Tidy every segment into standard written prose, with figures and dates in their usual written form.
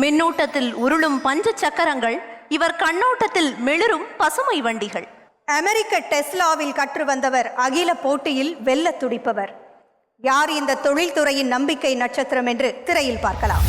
மின்னூட்டத்தில் உருளும் பஞ்ச சக்கரங்கள், இவர் கண்ணோட்டத்தில் மிளிரும் பசுமை வண்டிகள். அமெரிக்க டெஸ்லாவில் கற்று வந்தவர், அகில போட்டியில் வெல்ல துடிப்பவர். யார் இந்த தொழில்துறையின் நம்பிக்கை நட்சத்திரம் என்று திரையில் பார்க்கலாம்.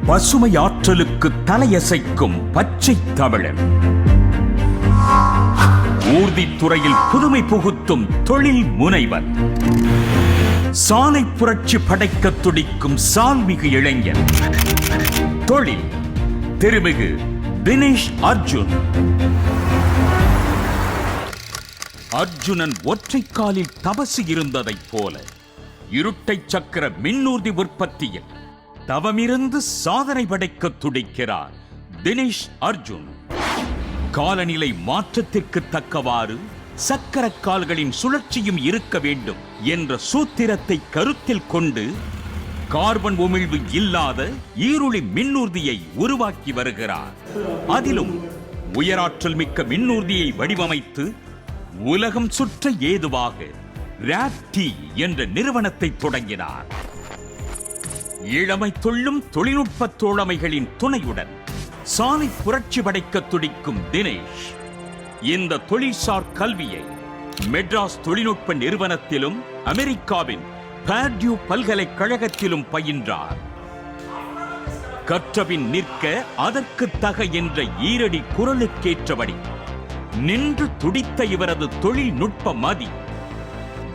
பசுமை ஆற்றலுக்கு தலையசைக்கும் பச்சை தமிழன், ஊர்தித்துறையில் புதுமை புகுத்தும் தொழில் முனைவர், சாலை புரட்சி படைக்க துடிக்கும் சால்மிகு இளைஞன், தொழில் திருமிகு தினேஷ் அர்ஜுன். அர்ஜுனன் ஒற்றை காலில் தபசு இருந்ததைப் போல இருட்டை சக்கர மின்னூர்தி உற்பத்தியில் தவமிருந்து சாதனை படைக்க துடிக்கிறார் தினேஷ் அர்ஜுன். காலநிலை மாற்றத்திற்கு தக்கவாறு சக்கர கால்களின் சுழற்சியும் இருக்க வேண்டும் என்ற சூத்திரத்தை கருத்தில் கொண்டு கார்பன் உமிழ்வு இல்லாத ஈருளி மின்னூர்தியை உருவாக்கி வருகிறார். அதிலும் உயராற்றல் மிக்க மின்னூர்தியை வடிவமைத்து உலகம் சுற்ற ஏதுவாக ராப்டி என்ற நிறுவனத்தை தொடங்கினார். இளமை தொள்ளும் தொழில்நுட்ப தோழமைகளின் துணையுடன் சாலை புரட்சி படைக்க துடிக்கும் தினேஷ் இந்த தொழில்சார் கல்வியை மெட்ராஸ் தொழில்நுட்ப நிறுவனத்திலும் அமெரிக்காவின் பர்டியூ பல்கலைக்கழகத்திலும் பயின்றார். கற்றபின் நிற்க அதற்கு தக என்ற ஈரடி குரலுக்கேற்றபடி நின்று துடித்த இவரது தொழில்நுட்ப மதி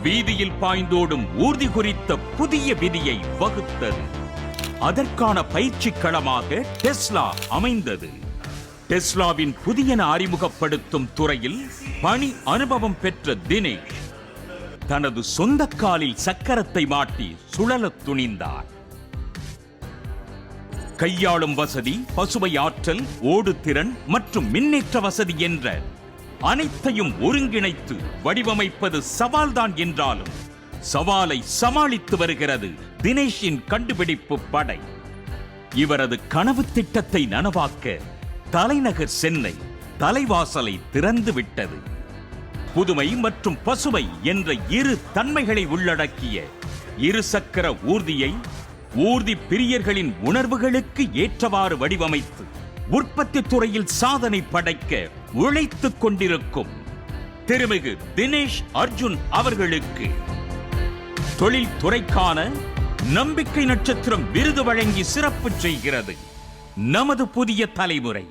வீதியில் பாய்ந்தோடும் ஊர்தி குறித்த புதிய விதியை வகுத்தது. அதற்கான பயிற்சி களமாக டெஸ்லா அமைந்தது. டெஸ்லாவின் புதியன அறிமுகப்படுத்தும் துறையில் பணி அனுபவம் பெற்ற தினேஷ் தனது சொந்த காலில் சக்கரத்தை மாட்டி சுழலத் துணிந்தார். கையாளும் வசதி, பசுமை ஆற்றல், ஓடுதிறன் மற்றும் மின்னேற்ற வசதி என்ற அனைத்தையும் ஒருங்கிணைத்து வடிவமைப்பது சவால்தான் என்றாலும் சவாலை சமாளித்து வருகிறது தினேஷின் கண்டுபிடிப்பு படை. இவரது கனவு திட்டத்தை நனவாக்க தலைநகர் சென்னை தலைவாசலை திறந்து விட்டது. புதுமை மற்றும் பசுமை என்ற இரு தன்மைகளை உள்ளடக்கிய இருசக்கர ஊர்தியை ஊர்தி பிரியர்களின் உணர்வுகளுக்கு ஏற்றவாறு வடிவமைத்து உற்பத்தி துறையில் சாதனை படைக்க உழைத்துக் கொண்டிருக்கும் திருமிகு தினேஷ் அர்ஜுன் அவர்களுக்கு தொழில்துறைக்கான நம்பிக்கை நட்சத்திரம் விருது வழங்கி சிறப்பு செய்கிறது நமது புதிய தலைமுறை.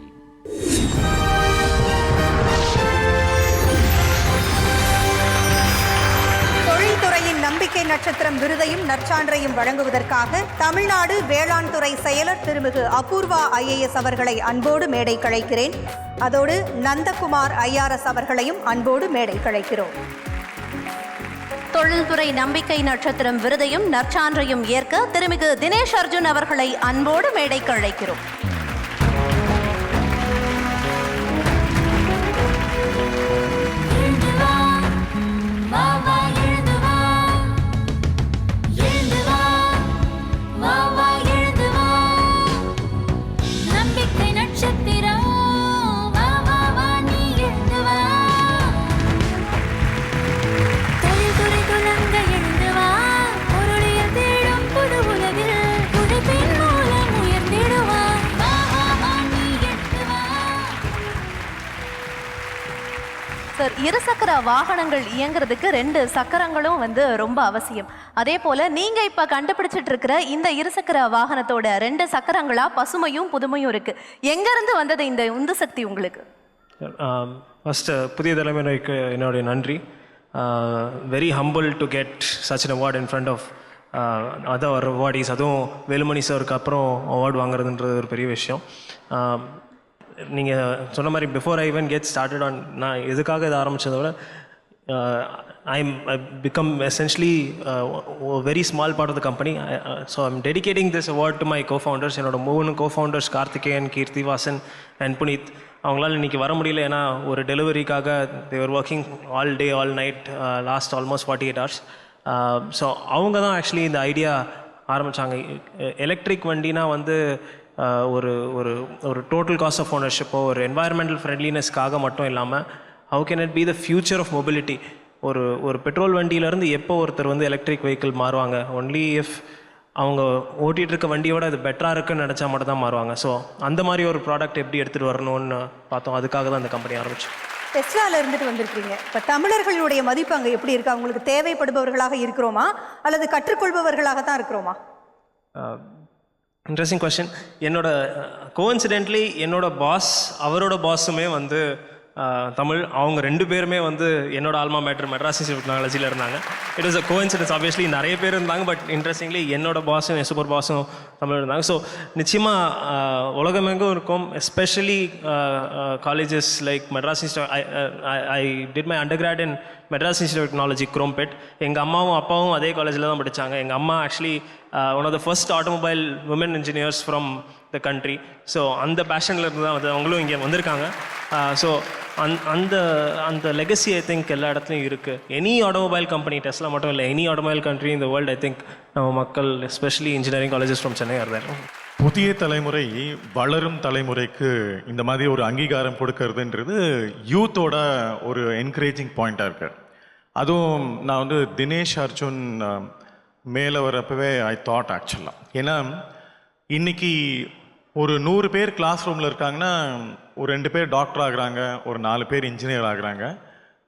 நம்பிக்கை நட்சத்திரம் விருதையும் நற்சான்றையும் வழங்குவதற்காக தமிழ்நாடு வேளாண் துறை செயலர் திருமிகு அபூர்வா IAS அவர்களை அன்போடு மேடை கழைக்கிறேன். அதோடு நந்தகுமார் IRS அவர்களையும் அன்போடு மேடை கழைக்கிறோம். தொழில்துறை நம்பிக்கை நட்சத்திரம் விருதையும் நற்சான்றையும் ஏற்க திருமிகு தினேஷ் அர்ஜுன் அவர்களை அன்போடு மேடை கழைக்கிறோம். இருசக்கர வாகனங்கள் இயங்குறதுக்கு 2 சக்கரங்களும் ரொம்ப அவசியம். அதே போல நீங்க இப்ப கண்டுபிடிச்சிட்டு இருக்கிற இந்த இருசக்கர வாகனத்தோட 2 சக்கரங்களா பசுமையும் புதுமையும் இருக்கு. எங்க இருந்து வந்தது இந்த உந்து சக்தி உங்களுக்கு? ஃபர்ஸ்ட் புதிய தலைமுறைக்கு என்னுடைய நன்றி. Very humble to get such an award in front of other awardees. அதுவும் வேலுமணி சாருக்கு அப்புறம் அவார்டு வாங்குறதுன்றது ஒரு பெரிய விஷயம். நீங்கள் சொன்ன மாதிரி before I even get started on, நான் எதுக்காக இதை ஆரம்பித்ததை விட I become essentially a very small part of the company. So I'm dedicating this award to my co-founders. என்னோட 3 co-founders கார்த்திகேயன், கீர்த்திவாசன் and புனித். அவங்களால இன்றைக்கி வர முடியல, ஏன்னா ஒரு டெலிவரிக்காக they were working all day all night last almost 48 hours. So அவங்க தான் ஆக்சுவலி இந்த ஐடியா ஆரம்பித்தாங்க. எலக்ட்ரிக் வண்டினா வந்து ஒரு ஒரு ஒரு டோட்டல் காஸ்ட் ஆஃப் ஓனர்ஷிப்போ ஒரு என்வாயர்மெண்டல் ஃப்ரெண்ட்லினஸ்க்காக மட்டும் இல்லாமல் how can it be the future of mobility. ஒரு பெட்ரோல் வண்டியிலேருந்து எப்போ ஒருத்தர் வந்து எலக்ட்ரிக் வெஹிக்கிள் மாறுவாங்க, ஒன்லி இஃப் அவங்க ஓட்டிகிட்டு இருக்க வண்டியோட அது பெட்டராக இருக்குன்னு நினச்சா மட்டும் தான் மாறுவாங்க. ஸோ அந்த மாதிரி ஒரு ப்ராடக்ட் எப்படி எடுத்துகிட்டு வரணும்னு பார்த்தோம். அதுக்காக தான் இந்த கம்பெனி ஆரம்பிச்சோம். டெஸ்லால இருந்துட்டு வந்திருக்கீங்க. இப்போ தமிழர்களுடைய மதிப்பு அங்கே எப்படி இருக்கு? அவங்களுக்கு தேவைப்படுபவர்களாக இருக்கிறோமா அல்லது கற்றுக்கொள்பவர்களாக தான் இருக்கிறோமா? Interesting question. என்னோட கோஇன்சிடென்ட்லி என்னோட பாஸ் அவரோட பாஸுமே வந்து தமிழ். அவங்க 2 பேருமே வந்து என்னோட ஆல்மா மேட்டர் மெட்ராஸ் இன்ஸ்டியூட் ஆஃப் டெக்னாலஜியில் இருந்தாங்க. It was a coincidence. Obviously நிறைய பேர் இருந்தாங்க, பட் இன்ட்ரெஸ்டிங்லி என்னோட பாஸும் என் சூப்பர் பாஸும் தமிழ் இருந்தாங்க. ஸோ நிச்சயமாக உலகமெங்கும் இருக்கும், especially colleges like Madras institute. I did my undergrad in Madras institute of technology, Chromepet. எங்கள் அம்மாவும் அப்பாவும் அதே காலேஜில் தான் படித்தாங்க. எங்கள் அம்மா actually one of the first automobile women engineers from the country. So அந்த பேஷனில் இருந்து தான் வந்து அவங்களும் இங்கே வந்திருக்காங்க. ஸோ அந்த அந்த லெகசி ஐ திங்க் எல்லா இடத்துலையும் இருக்குது. எனி ஆட்டோமொபைல் கம்பெனி, டெஸ்லா மட்டும் இல்லை, எனி ஆட்டோமொபைல் கண்ட்ரி இந்த வேர்ல்டு, ஐ திங்க் நம்ம மக்கள் especially engineering colleges from Chennai are there. Puthiya Thalaimurai வளரும் தலைமுறைக்கு இந்த மாதிரி ஒரு அங்கீகாரம் கொடுக்கறதுன்றது யூத்தோட ஒரு என்கரேஜிங் பாயிண்டாக இருக்கு. அதுவும் நான் வந்து தினேஷ் அர்ஜுன் மேலே வரப்பவே ஐ தாட் ஆக்சுவலாக, ஏன்னா இன்னைக்கு ஒரு 100 பேர் கிளாஸ் ரூமில் இருக்காங்கன்னா ஒரு 2 பேர் டாக்டர் ஆகுறாங்க, ஒரு 4 பேர் இன்ஜினியர் ஆகுறாங்க,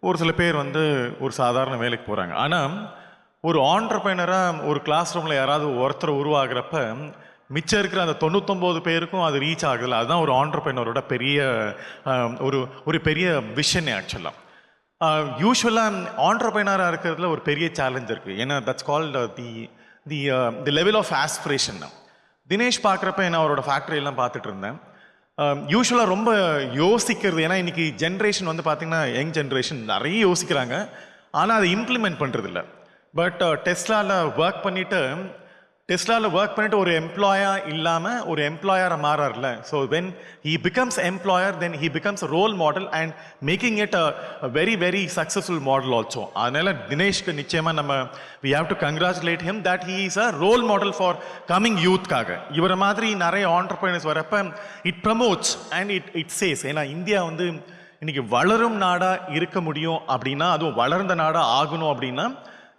ஒரு சில பேர் வந்து ஒரு சாதாரண வேலைக்கு போகிறாங்க. ஆனால் ஒரு ஆண்டர்பிரைனராக ஒரு கிளாஸ் ரூமில் யாராவது ஒருத்தர் உருவாகிறப்ப மிச்சம் இருக்கிற அந்த 99 பேருக்கும் அது ரீச் ஆகுதுல்ல, அதுதான் ஒரு ஆண்டர்பிரைனரோட பெரிய ஒரு பெரிய விஷனே ஆக்சுவலாக. யூஸ்வலாக ஆண்டர்பிரைனராக இருக்கிறதுல ஒரு பெரிய சேலஞ்ச் இருக்குது. ஏன்னா that's called the level of aspiration. Dinesh பார்க்குறப்ப நான் அவரோட ஃபேக்ட்ரியெல்லாம் பார்த்துட்டு இருந்தேன். யூஸ்வலாக ரொம்ப யோசிக்கிறது, ஏன்னா இன்றைக்கி ஜென்ரேஷன் வந்து பார்த்திங்கன்னா யங் ஜென்ரேஷன் நிறைய யோசிக்கிறாங்க, ஆனால் அதை இம்ப்ளிமெண்ட் பண்ணுறதில்ல. பட் டெஸ்லாவில் ஒர்க் பண்ணிவிட்டு ஒரு எம்ப்ளாயாக இல்லாமல் ஒரு எம்ப்ளாயரை மாறார்ல. So when he becomes employer, then he becomes role model and making it a very very successful model also. அதனால் தினேஷ்க்கு நிச்சயமாக நம்ம we have to congratulate him that he is a role model for coming யூத்காக. இவரை மாதிரி நிறைய entrepreneurs வரப்ப it promotes and it says. ஏன்னா இந்தியா வந்து இன்னைக்கு வளரும் நாடாக இருக்க முடியும் அப்படின்னா, அதுவும் வளர்ந்த நாடாக ஆகணும் அப்படின்னா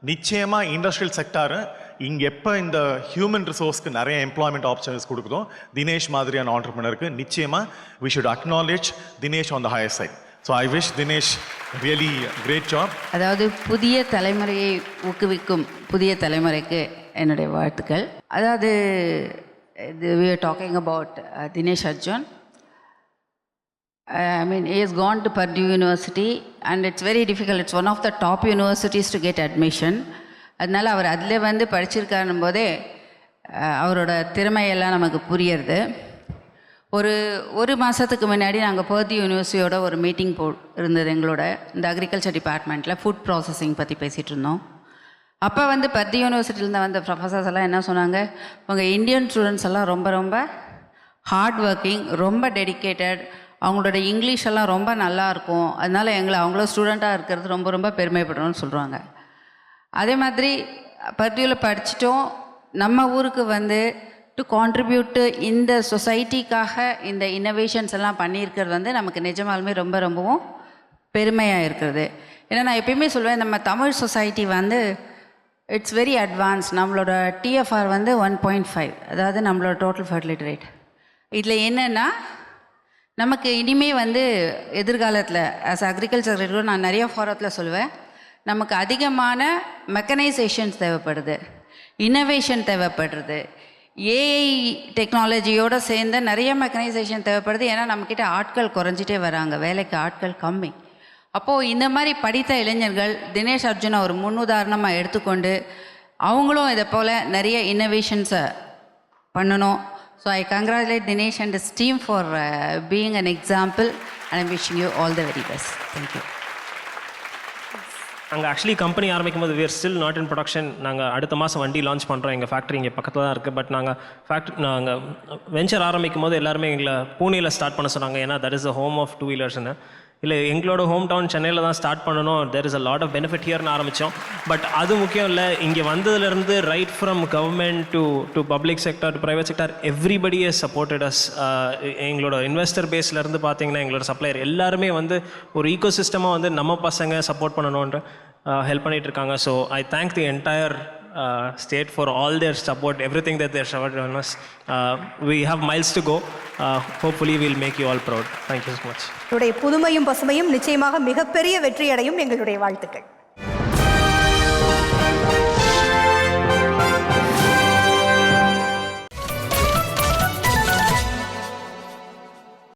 நிச்சயமாக இண்டஸ்ட்ரியல் செக்டாரு இங்கே எப்போ இந்த ஹியூமன் ரிசோர்ஸ்க்கு நிறைய எம்ப்ளாய்மெண்ட் ஆப்பர்ச்சுனிட்டிஸ் கொடுக்குதோ, தினேஷ் மாதிரியான ஆண்டர்பிரினருக்கு நிச்சயமாக we should acknowledge Dinesh on the higher side. So I wish Dinesh really great job. அதாவது புதிய தலைமுறையை ஊக்குவிக்கும் புதிய தலைமுறைக்கு என்னுடைய வாழ்த்துக்கள். அதாவது we are talking about Dinesh Arjun. I mean, he has gone to Purdue University and it's very difficult. It's one of the top universities to get admission. அதனால் அவர் அதில் வந்து படிச்சிருக்காருன்னும் போதே அவரோட திறமையெல்லாம் நமக்கு புரியுறது. ஒரு மாதத்துக்கு முன்னாடி நாங்கள் பர்தி யூனிவர்சிட்டியோட ஒரு மீட்டிங் இருந்தது எங்களோட. இந்த அக்ரிகல்ச்சர் டிபார்ட்மெண்ட்டில் ஃபுட் ப்ராசஸிங் பற்றி பேசிகிட்டு இருந்தோம். அப்போ வந்து பர்தி யூனிவர்சிட்டியிலேருந்து வந்த ப்ரொஃபஸர்ஸ் எல்லாம் என்ன சொன்னாங்க, உங்கள் இந்தியன் ஸ்டூடெண்ட்ஸ் எல்லாம் ரொம்ப ரொம்ப ஹார்ட் ஒர்க்கிங், ரொம்ப டெடிக்கேட்டட், அவங்களோட இங்கிலீஷ் எல்லாம் ரொம்ப நல்லாயிருக்கும், அதனால் அவங்கள ஸ்டூடெண்ட்டாக இருக்கிறது ரொம்ப ரொம்ப பெருமைப்படுறோன்னு சொல்கிறாங்க. அதே மாதிரி பர்டியூவில் படிச்சிட்டோம், நம்ம ஊருக்கு வந்து டு கான்ட்ரிபியூட்டு இந்த சொசைட்டிக்காக இந்த இன்னோவேஷன்ஸ் எல்லாம் பண்ணியிருக்கிறது வந்து நமக்கு நிஜமாலுமே ரொம்ப ரொம்பவும் பெருமையாக இருக்கிறது. ஏன்னா நான் எப்பயுமே சொல்லுவேன், நம்ம தமிழ் சொசைட்டி வந்து இட்ஸ் வெரி அட்வான்ஸ். நம்மளோட டிஎஃப்ஆர் வந்து 1.5, அதாவது நம்மளோட டோட்டல் ஃபர்டிலிட்டி ரேட். இதில் என்னென்னா நமக்கு இனிமேல் வந்து எதிர்காலத்தில் ஆஸ் அக்ரிகல்ச்சர் ரேட் நான் நிறைய ஃபாரத்தில் சொல்லுவேன், நமக்கு அதிகமான மெக்கனைசேஷன்ஸ் தேவைப்படுது, இன்னோவேஷன் தேவைப்படுறது, ஏஐ டெக்னாலஜியோடு சேர்ந்து நிறைய மெக்கனைசேஷன் தேவைப்படுது. ஏன்னா நம்மக்கிட்ட ஆட்கள் குறைஞ்சிட்டே வராங்க, வேலைக்கு ஆட்கள் கம்மி. அப்போது இந்த மாதிரி படித்த இளைஞர்கள் தினேஷ் அர்ஜுனை ஒரு முன்னுதாரணமாக எடுத்துக்கொண்டு அவங்களும் இதை போல் நிறைய இன்னோவேஷன்ஸை பண்ணணும். So I congratulate Dinesh and his team for being an example and I'm wishing you all the very best. Thank you. நாங்கள் ஆக்சுவலி கம்பெனி ஆரம்பிக்கும் போது we are still not in production. நாங்கள் அடுத்த மாதம் வண்டி லான்ச் பண்ணுறோம். எங்கள் ஃபேக்ட்ரி இங்கே பக்கத்தில் தான் இருக்குது. பட் நாங்கள் வெஞ்சர் ஆரம்பிக்கும் போது எல்லாருமே எங்களை பூனேயில் ஸ்டார்ட் பண்ண சொன்னாங்க. ஏன்னா that is the home of 2 வீலர்ஸ்னு. இல்லை எங்களோட ஹோம் டவுன் சென்னையில் தான் ஸ்டார்ட் பண்ணணும். There is a lot of benefit ஹியர்னு ஆரம்பித்தோம். பட் அது முக்கியம் இல்லை. இங்கே வந்ததுலேருந்து right from government to public sector to private sector everybody has supported us. எங்களோட இன்வெஸ்டர் பேஸ்லேருந்து பார்த்தீங்கன்னா எங்களோட சப்ளையர் எல்லாருமே வந்து ஒரு ஈகோ சிஸ்டமாக வந்து நம்ம பசங்க சப்போர்ட் பண்ணணுன்ற ஹெல்ப் பண்ணிகிட்டு இருக்காங்க. So I thank the entire state for all their support, everything that they're showed on us. We have miles to go. Hopefully we'll make you all proud. Thank you so much. உங்களுடைய புதுமையும் பசுமையும் நிச்சயமாக மிகப்பெரிய வெற்றியடையும். எங்களுடைய வாழ்த்துக்கள்.